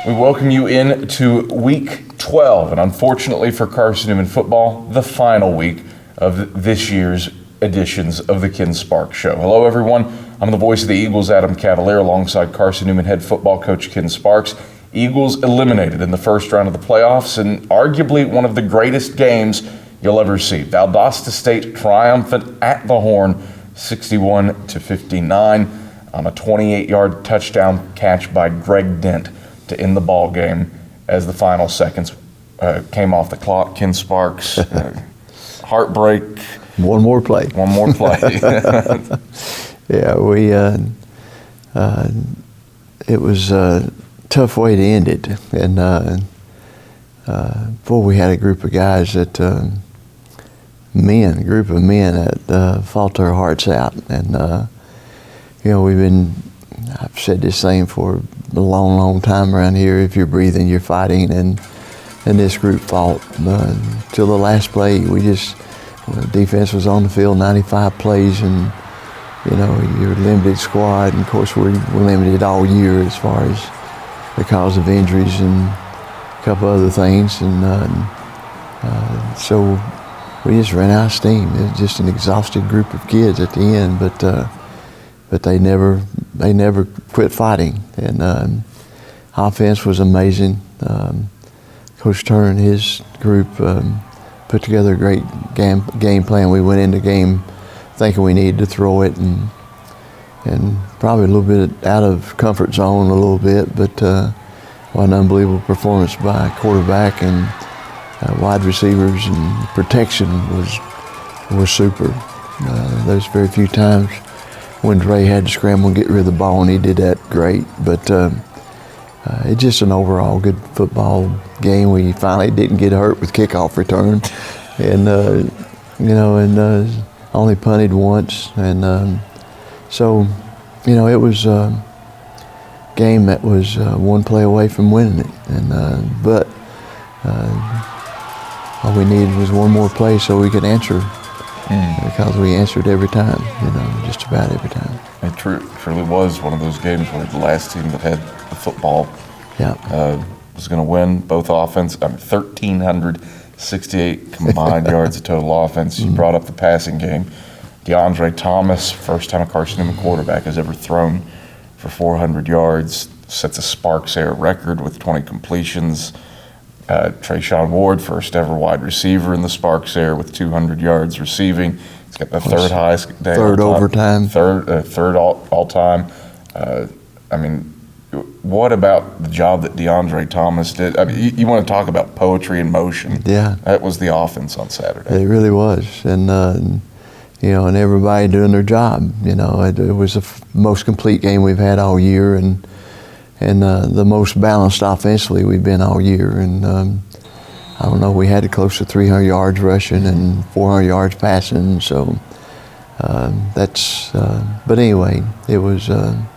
We welcome you in to week 12, and unfortunately for Carson-Newman football, the final week of this year's editions of the Ken Sparks Show. Hello, everyone. I'm the voice of the Eagles, Adam Cavalier, alongside Carson-Newman head football coach Ken Sparks. Eagles eliminated in the first round of the playoffs, and arguably one of the greatest games you'll ever see. Valdosta State triumphant at the Horn, 61-59, on a 28-yard touchdown catch by Greg Dent to end the ball game as the final seconds came off the clock. Ken Sparks, heartbreak. One more play. One more play. Yeah, it was a tough way to end it. And boy, we had a group of guys that, a group of men that fought their hearts out. And, I've said this thing for a long, long time around here. If you're breathing, you're fighting. And this group fought till the last play. Defense was on the field 95 plays, and you're a limited squad, and of course we're limited all year as far as because of injuries and a couple other things, and so we just ran out of steam. It was just an exhausted group of kids at the end, but they never quit fighting, and offense was amazing. Coach Turner and his group put together a great game plan. We went into the game thinking we needed to throw it, and probably a little bit out of comfort zone a little bit, but an unbelievable performance by quarterback and wide receivers, and protection was super. There's very few times when Dre had to scramble and get rid of the ball, and he did that great. But it's just an overall good football game. We finally didn't get hurt with kickoff return, and only punted once, and so it was a game that was one play away from winning it, and but all we needed was one more play so we could answer, because we answered every time, just about every time. It truly was one of those games where the last team that had the football was going to win. Both offense, 1,368 combined yards of total offense. You brought up the passing game. DeAndre Thomas, first time a Carson-Newman quarterback has ever thrown for 400 yards, sets a Sparks era record with 20 completions. Trayshawn Ward, first ever wide receiver in the Sparks era with 200 yards receiving. He's got the third highest day. Third overtime. Third all time. What about the job that DeAndre Thomas did? You want to talk about poetry in motion. Yeah. That was the offense on Saturday. It really was. And, and everybody doing their job. It was the most complete game we've had all year, and the most balanced offensively we've been all year. And I don't know, we had it close to 300 yards rushing and 400 yards passing. So but anyway, it was a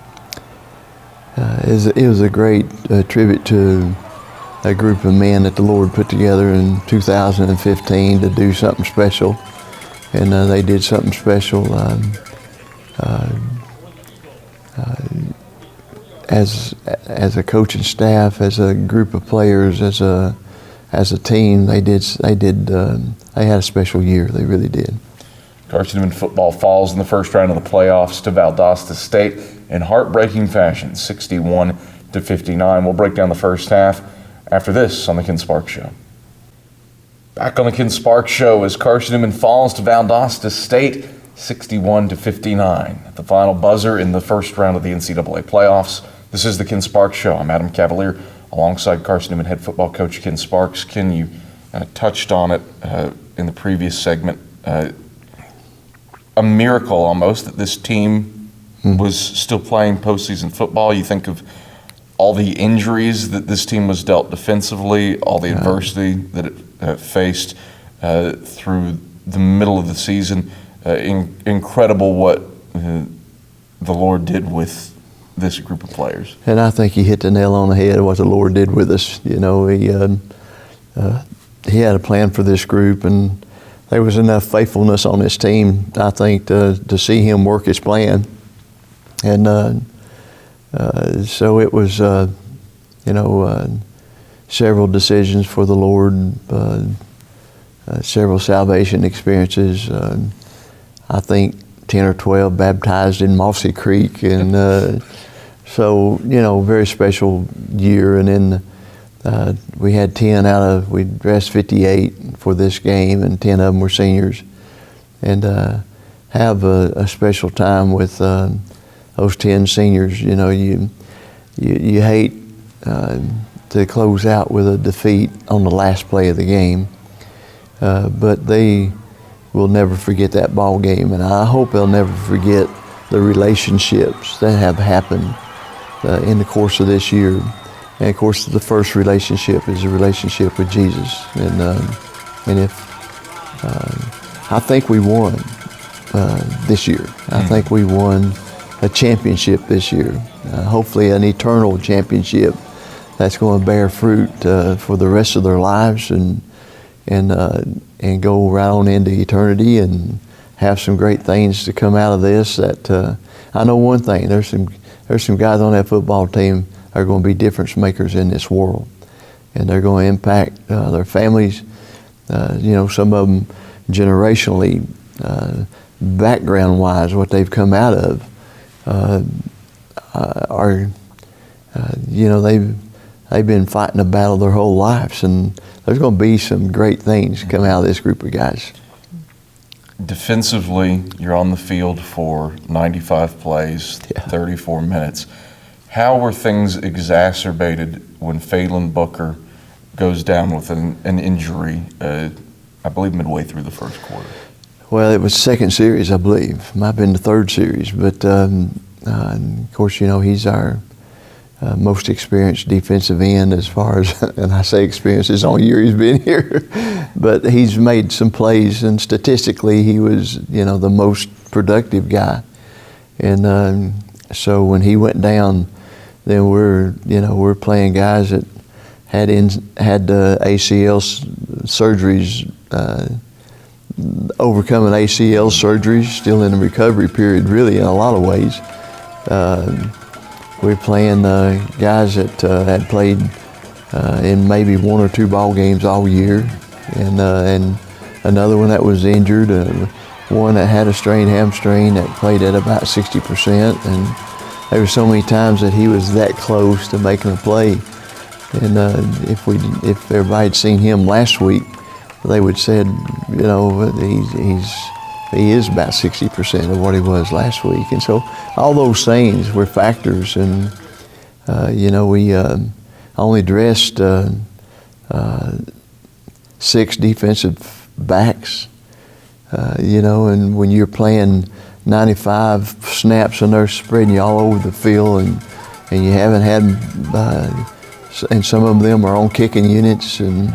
great tribute to a group of men that the Lord put together in 2015 to do something special, and they did something special. As a coaching staff, as a group of players, as a team, they had a special year. They really did. Carson-Newman football falls in the first round of the playoffs to Valdosta State in heartbreaking fashion, 61-59. We'll break down the first half after this on the Ken Sparks Show. Back on the Ken Sparks Show as Carson-Newman falls to Valdosta State, 61-59. At the final buzzer in the first round of the NCAA playoffs. This is the Ken Sparks Show. I'm Adam Cavalier, alongside Carson-Newman head football coach Ken Sparks. Ken, you touched on it in the previous segment. A miracle almost that this team was still playing postseason football. You think of all the injuries that this team was dealt defensively, all the adversity that it faced through the middle of the season. Incredible what the Lord did with this group of players. And I think he hit the nail on the head of what the Lord did with us. He had a plan for this group, and there was enough faithfulness on this team, I think, to see him work his plan. And so it was several decisions for the Lord, several salvation experiences. I think 10 or 12 baptized in Mossy Creek, and so very special year. And then we had 10 we dressed 58 for this game, and 10 of them were seniors, and have a special time with those 10 seniors. You hate to close out with a defeat on the last play of the game, but they will never forget that ball game, and I hope they'll never forget the relationships that have happened in the course of this year. And of course, the first relationship is a relationship with Jesus, and if I think we won this year. I think we won a championship this year. Hopefully, an eternal championship that's going to bear fruit for the rest of their lives, and go right on into eternity, and have some great things to come out of this. That I know one thing: there's some guys on that football team that are going to be difference makers in this world, and they're going to impact their families. Some of them generationally, background-wise, what they've come out of are, they've been fighting a battle their whole lives, and there's going to be some great things come out of this group of guys. Defensively, you're on the field for 95 plays, 34 minutes. How were things exacerbated when Phelan Booker goes down with an injury, I believe midway through the first quarter? Well, it was second series, I believe. Might have been the third series, but of course, he's our most experienced defensive end as far as, and I say experienced, it's the only year he's been here, but he's made some plays, and statistically he was, the most productive guy. And so when he went down, then we're playing guys that had ACL surgeries, overcoming ACL surgeries, still in the recovery period, really, in a lot of ways. We're playing guys that had played in maybe one or two ball games all year, and another one that was injured, one that had a strained hamstring that played at about 60%, and there were so many times that he was that close to making a play. And if everybody had seen him last week, they would said, he is about 60% of what he was last week. And so all those things were factors. And, we only dressed 6 defensive backs, and when you're playing 95 snaps and they're spreading you all over the field, and you haven't had, and some of them are on kicking units, and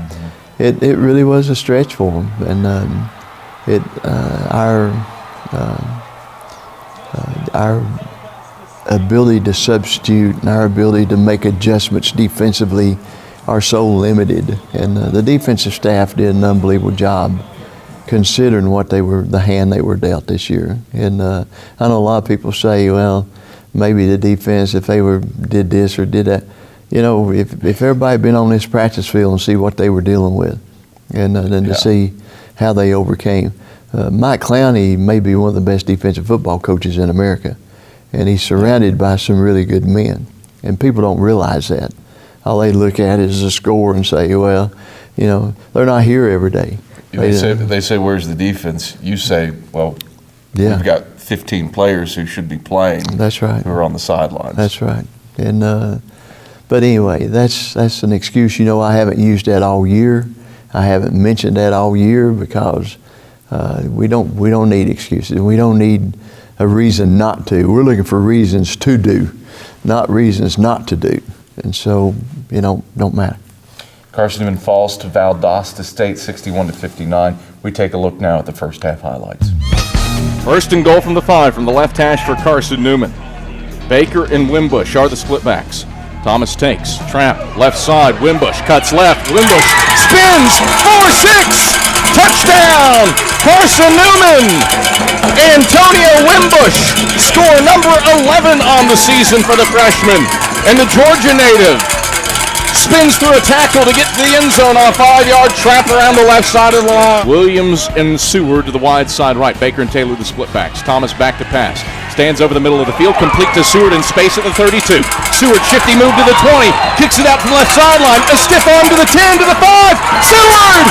it really was a stretch for them. And our ability to substitute and our ability to make adjustments defensively are so limited. And the defensive staff did an unbelievable job considering the hand they were dealt this year. And I know a lot of people say, well, maybe the defense, if they did this or did that, if everybody had been on this practice field and see what they were dealing with, and then to see how they overcame. Mike Clowney may be one of the best defensive football coaches in America, and he's surrounded by some really good men, and people don't realize that. All they look at is the score and say, well, they're not here every day. They say, where's the defense? You say, well, we've got 15 players who should be playing. That's right. Who are on the sidelines. That's right. And but anyway, that's an excuse. I haven't used that all year. I haven't mentioned that all year because we don't need excuses. We don't need a reason not to. We're looking for reasons to do, not reasons not to do. And so, don't matter. Carson-Newman falls to Valdosta State 61-59. We take a look now at the first half highlights. First and goal from the 5 from the left hash for Carson-Newman. Baker and Wimbush are the split backs. Thomas takes, trap, left side, Wimbush cuts left, Wimbush spins, 4-6, touchdown, Carson-Newman! Antonio Wimbush, score number 11 on the season for the freshman, and the Georgia native spins through a tackle to get to the end zone on a 5-yard trap around the left side of the line. Williams and Seward to the wide side right. Baker and Taylor the split backs. Thomas back to pass. Stands over the middle of the field, complete to Seward in space at the 32. Seward shifty move to the 20, kicks it out to the left sideline. A stiff arm to the 10, to the 5. Seward!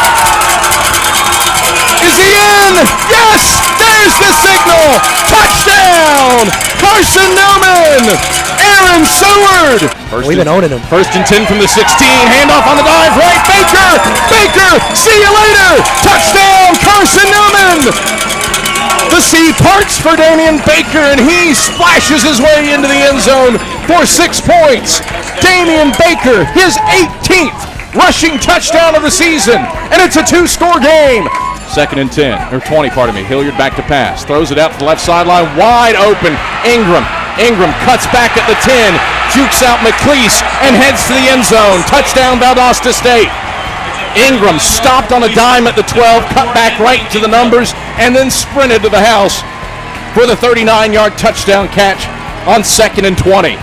Is he in? Yes! There's the signal! Touchdown! Carson-Newman! Aaron Seward! We've been owning him. First and 10 from the 16. Handoff on the dive right. Baker! Baker! See you later! Touchdown! Carson-Newman! The sea parts for Damian Baker, and he splashes his way into the end zone for 6 points. Damian Baker, his 18th rushing touchdown of the season, and it's a 2-score game. Second and 10, or 20, pardon me. Hilliard back to pass. Throws it out to the left sideline. Wide open. Ingram. Ingram cuts back at the 10. Jukes out McLeese and heads to the end zone. Touchdown, Valdosta State. Ingram stopped on a dime at the 12, cut back right to the numbers, and then sprinted to the house for the 39-yard touchdown catch on second and 20.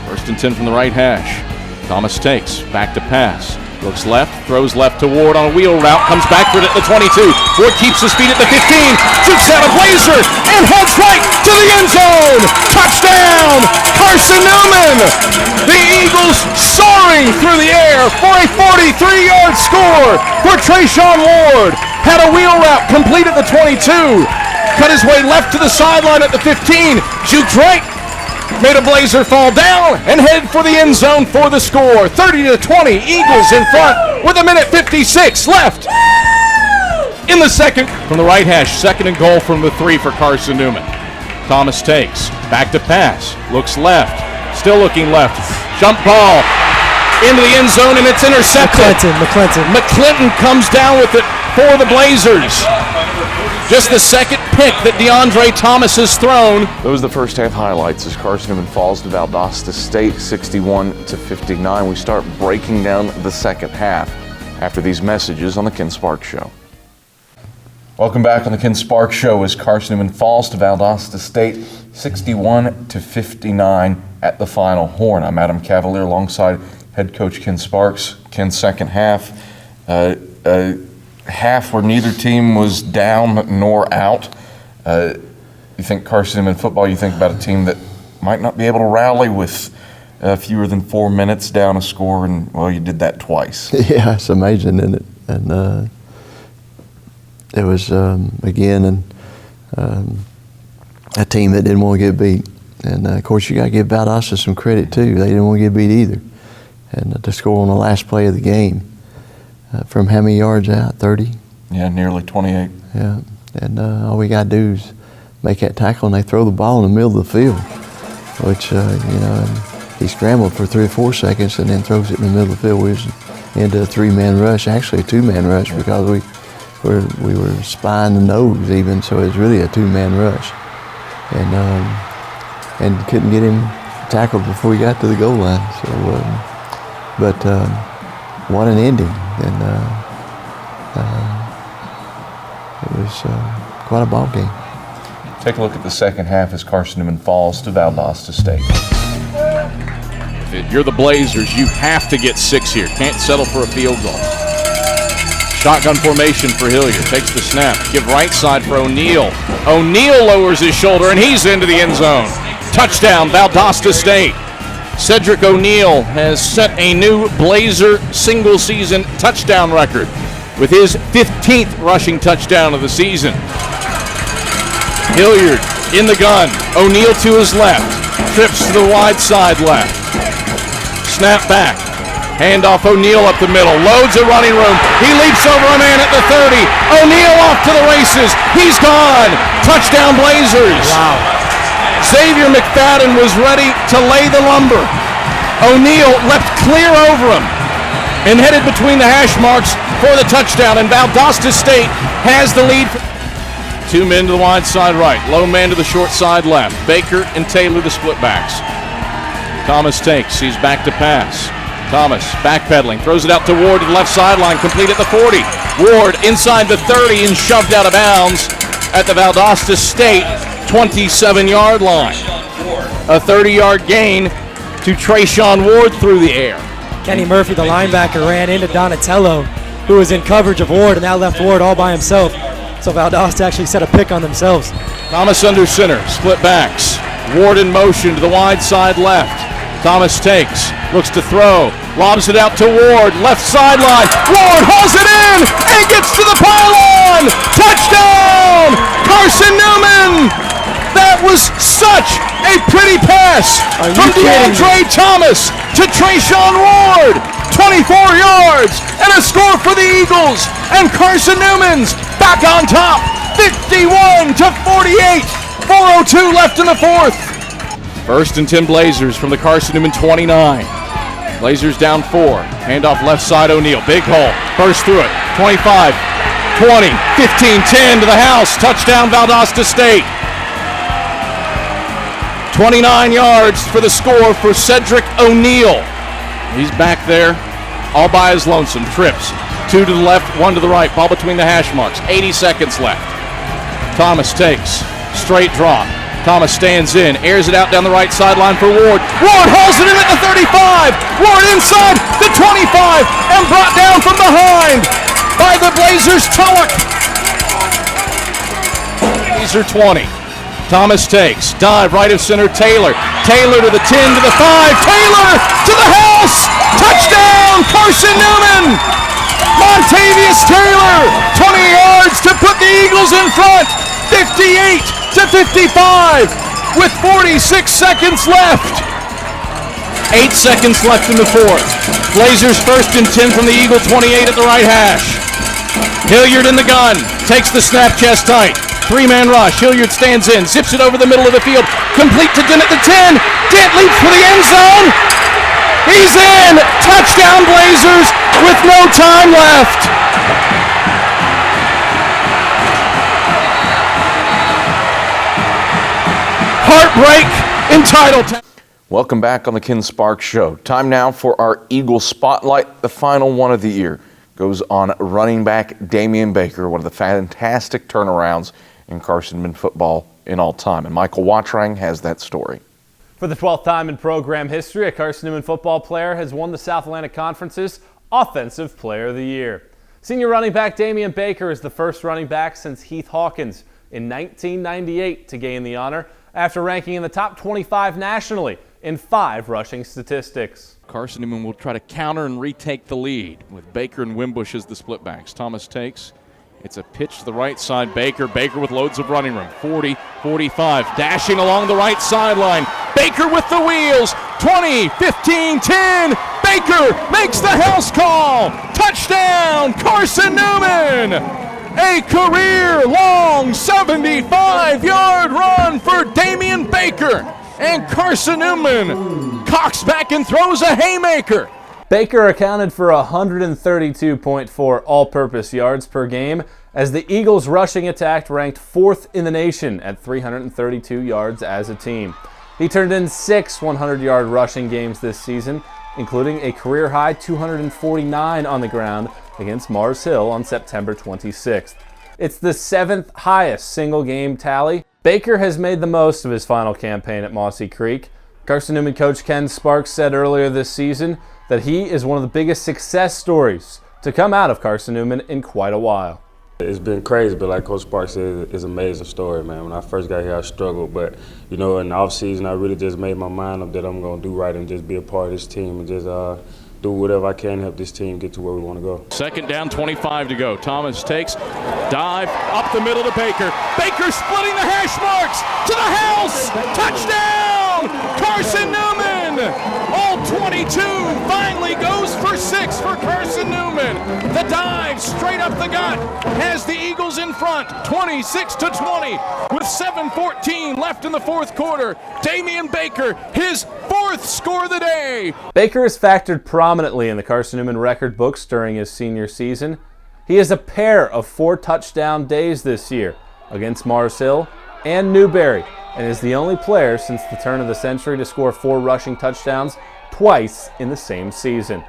First and 10 from the right hash. Thomas takes. Back to pass. Looks left, throws left to Ward on a wheel route, comes back for it at the 22. Ward keeps his feet at the 15, shoots out a blazer, and heads right to the end zone. Touchdown, Carson-Newman. The Eagles soaring through the air for a 43-yard score for Trayshawn Ward. Had a wheel route complete at the 22. Cut his way left to the sideline at the 15. Juked right. Made a blazer fall down and head for the end zone for the score. 30-20, Eagles in front with 1:56 left in the second. From the right hash, second and goal from the 3 for Carson-Newman. Thomas takes, back to pass, looks left, still looking left. Jump ball into the end zone and it's intercepted. McClinton comes down with it for the Blazers. Just the second pick that DeAndre Thomas has thrown. Those are the first half highlights as Carson-Newman falls to Valdosta State 61-59. We start breaking down the second half after these messages on the Ken Sparks Show. Welcome back on the Ken Sparks Show as Carson-Newman falls to Valdosta State 61-59 at the final horn. I'm Adam Cavalier alongside head coach Ken Sparks. Ken's second half. Half where neither team was down nor out. You think Carson-Newman football, you think about a team that might not be able to rally with fewer than 4 minutes down a score, and, well, you did that twice. Yeah, it's amazing, isn't it? And it was, again, a team that didn't want to get beat. And, of course, you got to give Valdosta some credit, too. They didn't want to get beat either. And to score on the last play of the game. From how many yards out? 30? Yeah, nearly 28. Yeah, and all we got to do is make that tackle, and they throw the ball in the middle of the field, which, he scrambled for 3 or 4 seconds and then throws it in the middle of the field. We was into a 3-man rush, actually a 2-man rush, because we were spying the nose even, so it was really a 2-man rush. And couldn't get him tackled before he got to the goal line. So, what an ending. And it was quite a ball game. Take a look at the second half as Carson-Newman falls to Valdosta State. If you're the Blazers, you have to get 6 here. Can't settle for a field goal. Shotgun formation for Hilliard. Takes the snap. Give right side for O'Neal. O'Neal lowers his shoulder, and he's into the end zone. Touchdown, Valdosta State. Cedric O'Neal has set a new Blazer single-season touchdown record with his 15th rushing touchdown of the season. Hilliard in the gun. O'Neal to his left. Trips to the wide side left. Snap back. Handoff O'Neal up the middle. Loads of running room. He leaps over a man at the 30. O'Neal off to the races. He's gone. Touchdown Blazers. Wow. Xavier McFadden was ready to lay the lumber. O'Neal leapt clear over him and headed between the hash marks for the touchdown, and Valdosta State has the lead. 2 men to the wide side right, low man to the short side left. Baker and Taylor the split backs. Thomas takes, he's back to pass. Thomas backpedaling, throws it out to Ward to the left sideline, complete at the 40. Ward inside the 30 and shoved out of bounds at the Valdosta State 27-yard line. A 30-yard gain to Trayshawn Ward through the air. Kenny Murphy, the linebacker, ran into Donatello, who was in coverage of Ward, and that left Ward all by himself. So Valdosta actually set a pick on themselves. Thomas under center, split backs. Ward in motion to the wide side left. Thomas takes, looks to throw, lobs it out to Ward, left sideline. Ward hauls it in and gets to the pylon. Touchdown, Carson-Newman. That was such a pretty pass from DeAndre Thomas to Trayshawn Ward. 24 yards and a score for the Eagles. And Carson-Newman's back on top, 51-48. 4:02 left in the fourth. First and 10 Blazers from the Carson-Newman 29. Blazers down 4. Handoff left side, O'Neal. Big hole. Burst through it. 25, 20, 15, 10 to the house. Touchdown Valdosta State. 29 yards for the score for Cedric O'Neal. He's back there all by his lonesome. Trips. 2 to the left, 1 to the right. Ball between the hash marks. 80 seconds left. Thomas takes. Straight draw. Thomas stands in, airs it out down the right sideline for Ward. Ward hauls it in at the 35. Ward inside the 25 and brought down from behind by the Blazers' Tulloch. Blazer 20. Thomas takes, dive right of center, Taylor. Taylor to the 10, to the 5. Taylor to the house. Touchdown, Carson-Newman. Montavious Taylor, 20 yards to put the Eagles in front. 58-55 with 46 seconds left. 8 seconds left in the fourth. Blazers first and 10 from the Eagle 28 at the right hash. Hilliard in the gun, takes the snap chest tight. 3-man rush, Hilliard stands in, zips it over the middle of the field. Complete to Dent at the 10. Dent leaps for the end zone. He's in. Touchdown Blazers with no time left. Heartbreak in Titletown. Welcome back on the Ken Sparks Show. Time now for our Eagle Spotlight. The final one of the year goes on running back Damian Baker, one of the fantastic turnarounds in Carson-Newman football in all time. And Michael Wattrang has that story. For the 12th time in program history, a Carson-Newman football player has won the South Atlantic Conference's Offensive Player of the Year. Senior running back Damian Baker is the first running back since Heath Hawkins in 1998 to gain the honor, after ranking in the top 25 nationally in 5 rushing statistics. Carson-Newman will try to counter and retake the lead with Baker and Wimbush as the split backs. Thomas takes. It's a pitch to the right side. Baker with loads of running room. 40, 45, dashing along the right sideline. Baker with the wheels. 20, 15, 10. Baker makes the house call. Touchdown, Carson-Newman. A career-long 75-yard run for Damian Baker. And Carson-Newman cocks back and throws a haymaker. Baker accounted for 132.4 all-purpose yards per game as the Eagles' rushing attack ranked 4th in the nation at 332 yards as a team. He turned in 6 100-yard rushing games this season, including a career-high 249 on the ground against Mars Hill on September 26th. It's the 7th highest single-game tally. Baker has made the most of his final campaign at Mossy Creek. Carson-Newman coach Ken Sparks said earlier this season that he is one of the biggest success stories to come out of Carson-Newman in quite a while. It's been crazy, but like Coach Sparks said, it's an amazing story, man. When I first got here, I struggled, but, you know, in the offseason, I really just made my mind up that I'm going to do right and just be a part of this team and just do whatever I can to help this team get to where we want to go. Second down, 25 to go. Thomas takes, dive, up the middle to Baker. Baker splitting the hash marks to the house. Touchdown, Carson-Newman. All 22 finally goes for 6 for Carson-Newman. The dive straight up the gut has the Eagles in front, 26-20 with 7:14 left in the fourth quarter. Damian Baker, his 4th score of the day. Baker is factored prominently in the Carson-Newman record books during his senior season. He has a pair of 4 touchdown days this year against Mars Hill and Newberry, and is the only player since the turn of the century to score 4 rushing touchdowns twice in the same season.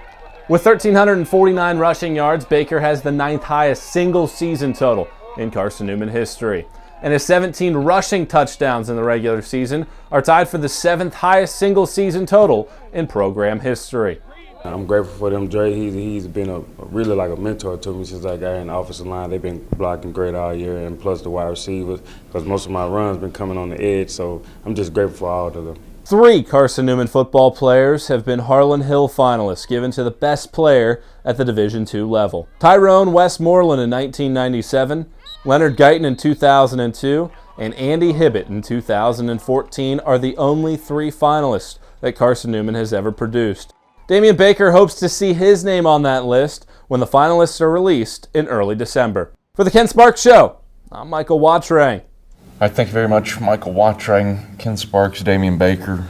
With 1,349 rushing yards, Baker has the 9th highest single season total in Carson-Newman history, and his 17 rushing touchdowns in the regular season are tied for the 7th highest single season total in program history. I'm grateful for them. Dre, he's been really like a mentor to me since I got in the offensive line. They've been blocking great all year, and plus the wide receivers, because most of my runs been coming on the edge. So I'm just grateful for all of them. 3 Carson-Newman football players have been Harlan Hill finalists, given to the best player at the Division II level. Tyrone Westmoreland in 1997, Leonard Guyton in 2002, and Andy Hibbett in 2014 are the only 3 finalists that Carson-Newman has ever produced. Damian Baker hopes to see his name on that list when the finalists are released in early December. For the Ken Sparks Show, I'm Michael Watrang. All right, thank you very much, Michael Watrang. Ken Sparks, Damian Baker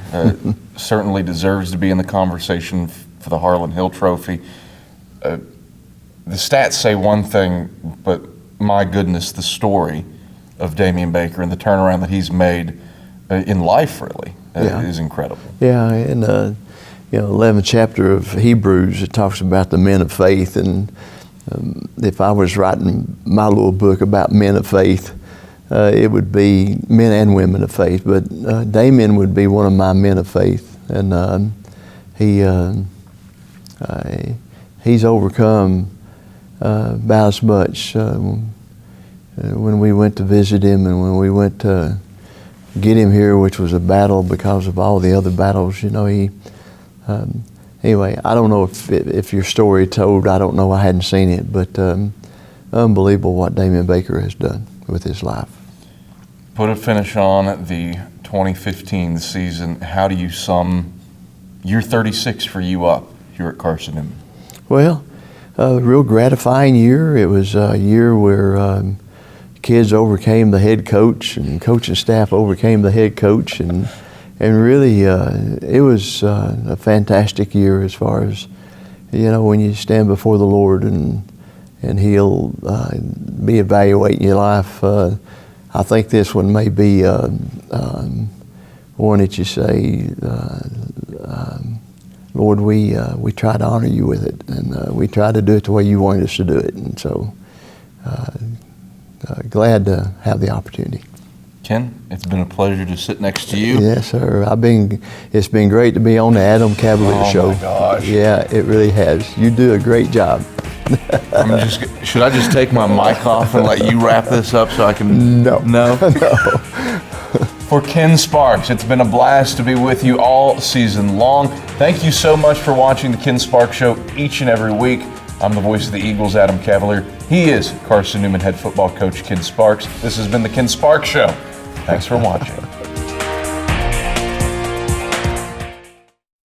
certainly deserves to be in the conversation for the Harlan Hill Trophy. The stats say one thing, but my goodness, the story of Damian Baker and the turnaround that he's made in life really is incredible. Yeah, in the 11th chapter of Hebrews, it talks about the men of faith, and if I was writing my little book about men of faith, it would be men and women of faith, but Damien would be one of my men of faith, and he's overcome about as much when we went to visit him and when we went to get him here, which was a battle because of all the other battles. Anyway, I don't know if your story told. I don't know. I hadn't seen it, but unbelievable what Damian Baker has done with his life. Put a finish on the 2015 season. How do you sum year 36 for you up here at Carson-Newman? Well, a real gratifying year. It was a year where kids overcame the head coach and coaching staff overcame the head coach, and really it was a fantastic year as far as, when you stand before the Lord and He'll be evaluating your life. I think this one may be one that you say, Lord, we try to honor you with it, and we try to do it the way you wanted us to do it, and so glad to have the opportunity. Ken, it's been a pleasure to sit next to you. Yes, sir. It's been great to be on the Adam Cavalier Show. Oh my gosh! Yeah, it really has. You do a great job. Should I just take my mic off and let you wrap this up so I can? No. No. For Ken Sparks, it's been a blast to be with you all season long. Thank you so much for watching the Ken Sparks Show each and every week. I'm the voice of the Eagles, Adam Cavalier. He is Carson-Newman head football coach Ken Sparks. This has been the Ken Sparks Show. Thanks for watching.